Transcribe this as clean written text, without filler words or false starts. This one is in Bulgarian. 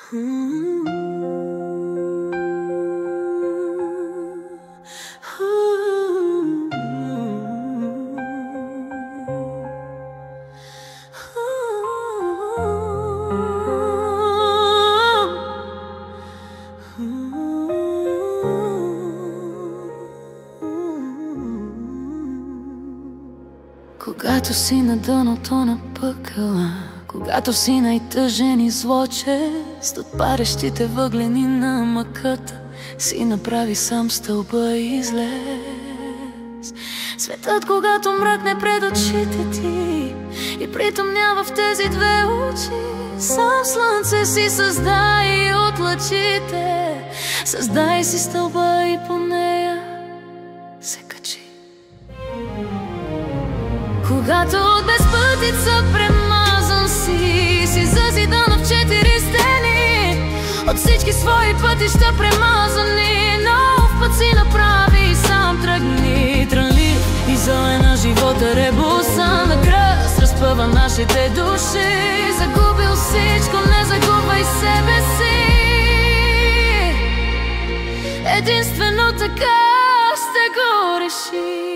Когато си на дъното на пъкъла, когато си най-тъжен и злочест, от парещите въглени на мъката си направи сам стълба и излез. Светът, когато мръкне пред очите ти и притъмнява в тези две очи, сам слънце си създай от лъчите. Създай си стълба и по нея се качи. Когато от безпътица премазан си зазидан в 4 стени, от всички свои пътища премазани, нов път си направи и сам тръгни. Трънлив и зелена живота ребуса на кръст разпъва нашите души. Загубил всичко, не загубвай себе си. Единствено така ще го реши.